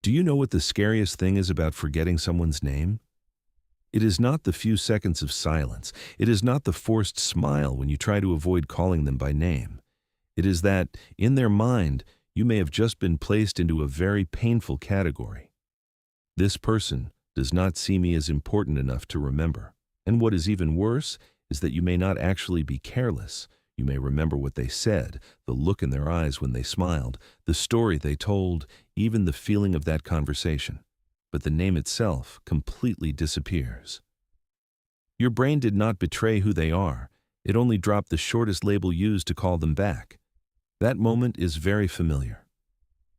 Do you know what the scariest thing is about forgetting someone's name? It is not the few seconds of silence. It is not the forced smile when you try to avoid calling them by name. It is that, in their mind, you may have just been placed into a very painful category. This person does not see me as important enough to remember. And what is even worse is that you may not actually be careless. You may remember what they said, the look in their eyes when they smiled, the story they told, even the feeling of that conversation. But the name itself completely disappears. Your brain did not betray who they are. It only dropped the shortest label used to call them back. That moment is very familiar.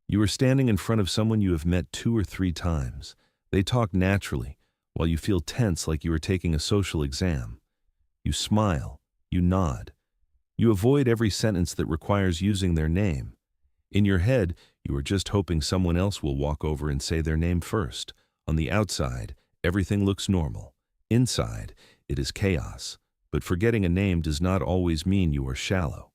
You are standing in front of someone you have met 2 or 3 times. They talk naturally, while you feel tense like you are taking a social exam. You smile, you nod. You avoid every sentence that requires using their name. In your head, you are just hoping someone else will walk over and say their name first. On the outside, everything looks normal. Inside, it is chaos. But forgetting a name does not always mean you are shallow.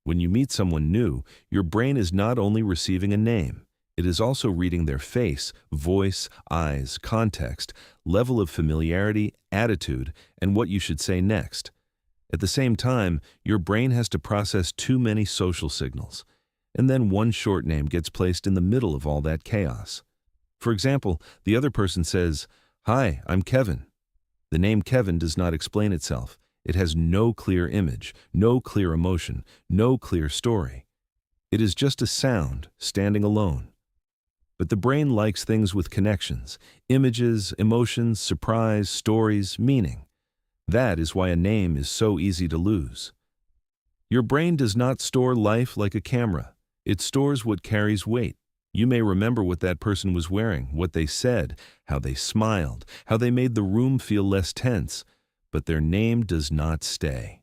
When you meet someone new, your brain is not only receiving a name, it is also reading their face, voice, eyes, context, level of familiarity, attitude, and what you should say next. At the same time, your brain has to process too many social signals, and then one short name gets placed in the middle of all that chaos. For example, the other person says, "Hi, I'm Kevin." The name Kevin does not explain itself. It has no clear image, no clear emotion, no clear story. It is just a sound, standing alone. But the brain likes things with connections, images, emotions, surprise, stories, meaning. That is why a name is so easy to lose. Your brain does not store life like a camera. It stores what carries weight. You may remember what that person was wearing, what they said, how they smiled, how they made the room feel less tense, but their name does not stay.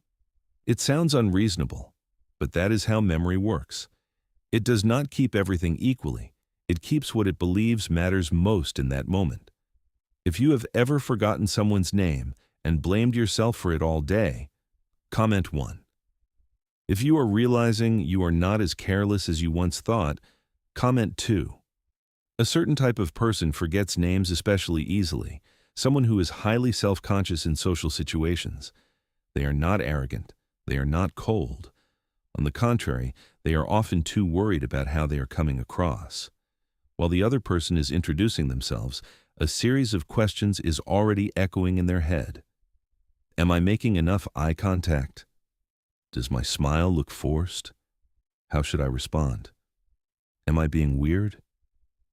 It sounds unreasonable, but that is how memory works. It does not keep everything equally. It keeps what it believes matters most in that moment. If you have ever forgotten someone's name and blamed yourself for it all day, comment 1. If you are realizing you are not as careless as you once thought, comment 2. A certain type of person forgets names especially easily, someone who is highly self-conscious in social situations. They are not arrogant. They are not cold. On the contrary, they are often too worried about how they are coming across. While the other person is introducing themselves, a series of questions is already echoing in their head. Am I making enough eye contact? Does my smile look forced? How should I respond? Am I being weird?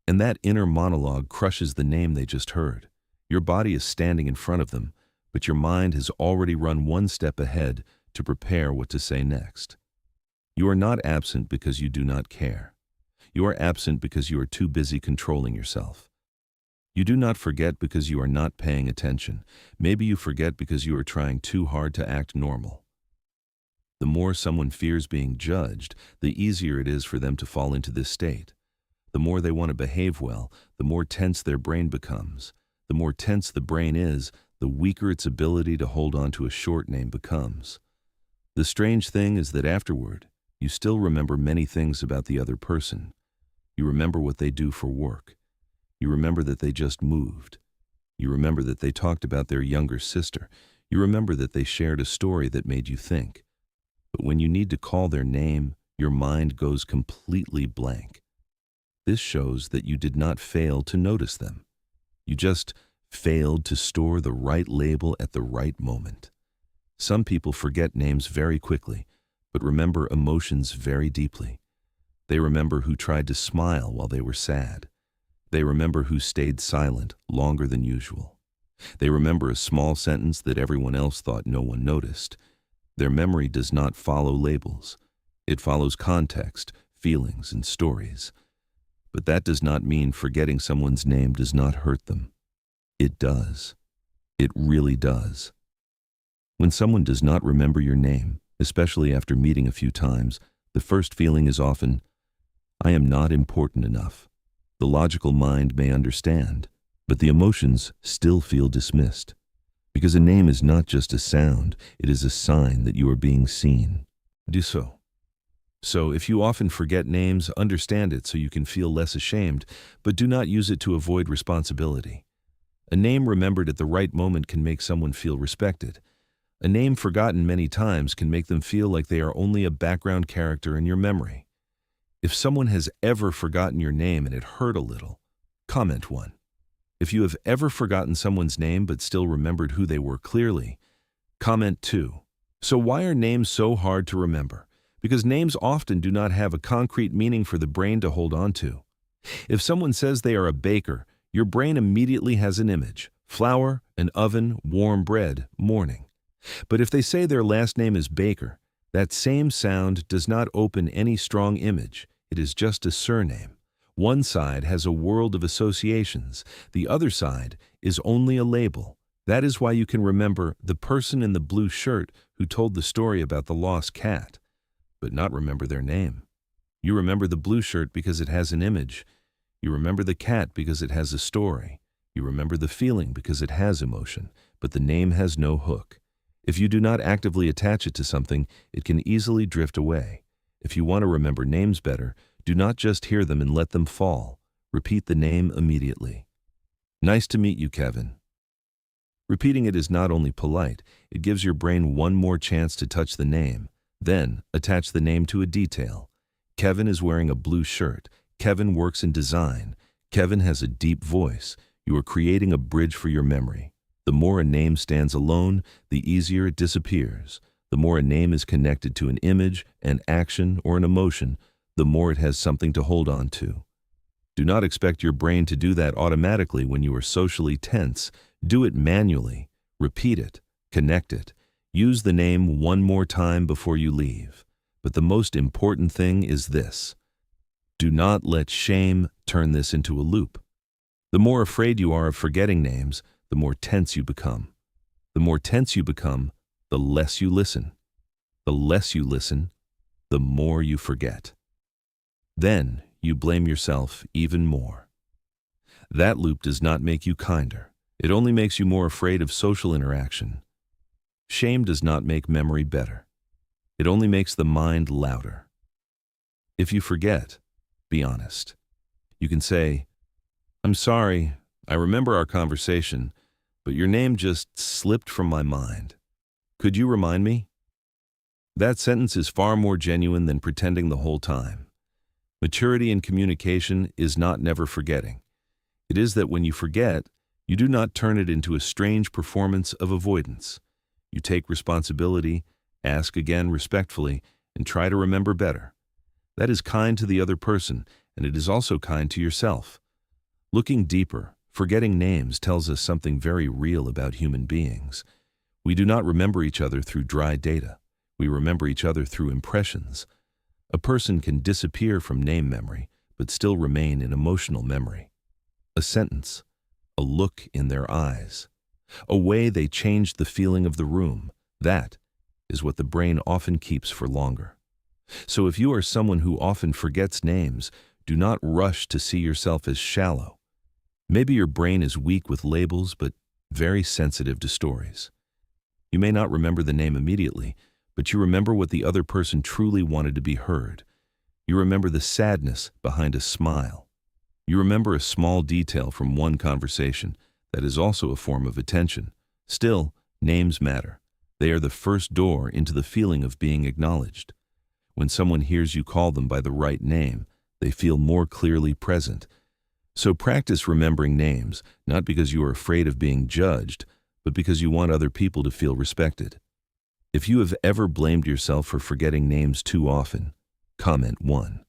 And that inner monologue crushes the name they just heard. Your body is standing in front of them, but your mind has already run one step ahead to prepare what to say next. You are not absent because you do not care. You are absent because you are too busy controlling yourself. You do not forget because you are not paying attention. Maybe you forget because you are trying too hard to act normal. The more someone fears being judged, the easier it is for them to fall into this state. The more they want to behave well, the more tense their brain becomes. The more tense the brain is, the weaker its ability to hold on to a short name becomes. The strange thing is that afterward, you still remember many things about the other person. You remember what they do for work. You remember that they just moved. You remember that they talked about their younger sister. You remember that they shared a story that made you think. But when you need to call their name, your mind goes completely blank. This shows that you did not fail to notice them. You just failed to store the right label at the right moment. Some people forget names very quickly, but remember emotions very deeply. They remember who tried to smile while they were sad. They remember who stayed silent longer than usual. They remember a small sentence that everyone else thought no one noticed. Their memory does not follow labels. It follows context, feelings, and stories. But that does not mean forgetting someone's name does not hurt them. It does. It really does. When someone does not remember your name, especially after meeting a few times, the first feeling is often, I am not important enough. The logical mind may understand, but the emotions still feel dismissed. Because a name is not just a sound, it is a sign that you are being seen. Do so. So if you often forget names, understand it so you can feel less ashamed, but do not use it to avoid responsibility. A name remembered at the right moment can make someone feel respected. A name forgotten many times can make them feel like they are only a background character in your memory. If someone has ever forgotten your name and it hurt a little, comment 1. If you have ever forgotten someone's name but still remembered who they were clearly, comment 2. So why are names so hard to remember? Because names often do not have a concrete meaning for the brain to hold on to. If someone says they are a baker, your brain immediately has an image: flour, an oven, warm bread, morning. But if they say their last name is Baker, that same sound does not open any strong image. It is just a surname. One side has a world of associations. The other side is only a label. That is why you can remember the person in the blue shirt who told the story about the lost cat, but not remember their name. You remember the blue shirt because it has an image. You remember the cat because it has a story. You remember the feeling because it has emotion, but the name has no hook. If you do not actively attach it to something, it can easily drift away. If you want to remember names better, do not just hear them and let them fall. Repeat the name immediately. Nice to meet you, Kevin. Repeating it is not only polite, it gives your brain one more chance to touch the name. Then, attach the name to a detail. Kevin is wearing a blue shirt. Kevin works in design. Kevin has a deep voice. You are creating a bridge for your memory. The more a name stands alone, the easier it disappears. The more a name is connected to an image, an action, or an emotion, the more it has something to hold on to. Do not expect your brain to do that automatically when you are socially tense. Do it manually. Repeat it. Connect it. Use the name one more time before you leave. But the most important thing is this: do not let shame turn this into a loop. The more afraid you are of forgetting names, the more tense you become. The more tense you become, the less you listen. The less you listen, the more you forget. Then you blame yourself even more. That loop does not make you kinder. It only makes you more afraid of social interaction. Shame does not make memory better. It only makes the mind louder. If you forget, be honest. You can say, "I'm sorry, I remember our conversation, but your name just slipped from my mind. Could you remind me?" That sentence is far more genuine than pretending the whole time. Maturity in communication is not never forgetting. It is that when you forget, you do not turn it into a strange performance of avoidance. You take responsibility, ask again respectfully, and try to remember better. That is kind to the other person, and it is also kind to yourself. Looking deeper, forgetting names tells us something very real about human beings. We do not remember each other through dry data. We remember each other through impressions. A person can disappear from name memory, but still remain in emotional memory. A sentence, a look in their eyes, a way they changed the feeling of the room, that is what the brain often keeps for longer. So if you are someone who often forgets names, do not rush to see yourself as shallow. Maybe your brain is weak with labels, but very sensitive to stories. You may not remember the name immediately, but you remember what the other person truly wanted to be heard. You remember the sadness behind a smile. You remember a small detail from one conversation that is also a form of attention. Still, names matter. They are the first door into the feeling of being acknowledged. When someone hears you call them by the right name, they feel more clearly present. So practice remembering names, not because you are afraid of being judged, but because you want other people to feel respected. If you have ever blamed yourself for forgetting names too often, comment 1.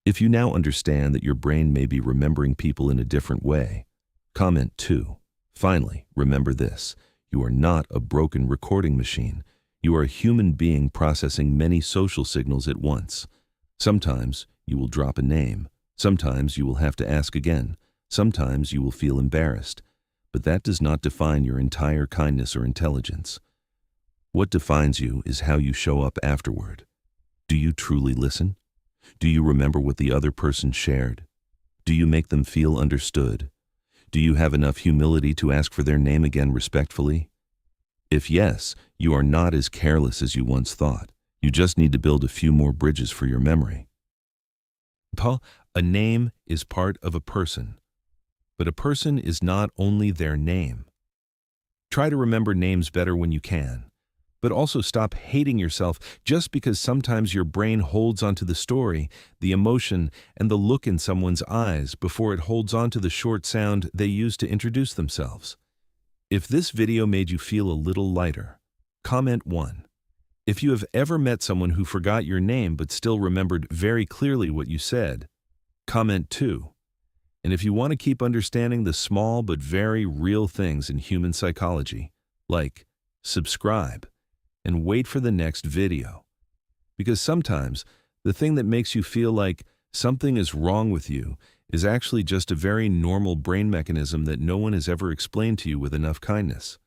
If you now understand that your brain may be remembering people in a different way, comment 2. Finally, remember this: you are not a broken recording machine. You are a human being processing many social signals at once. Sometimes you will drop a name. Sometimes you will have to ask again. Sometimes you will feel embarrassed. But that does not define your entire kindness or intelligence. What defines you is how you show up afterward. Do you truly listen? Do you remember what the other person shared? Do you make them feel understood? Do you have enough humility to ask for their name again respectfully? If yes, you are not as careless as you once thought. You just need to build a few more bridges for your memory. Paul, a name is part of a person, but a person is not only their name. Try to remember names better when you can, but also stop hating yourself just because sometimes your brain holds onto the story, the emotion, and the look in someone's eyes before it holds onto the short sound they use to introduce themselves. If this video made you feel a little lighter, comment 1. If you have ever met someone who forgot your name but still remembered very clearly what you said, comment 2. And if you want to keep understanding the small but very real things in human psychology, like subscribe and wait for the next video. Because sometimes the thing that makes you feel like something is wrong with you is actually just a very normal brain mechanism that no one has ever explained to you with enough kindness.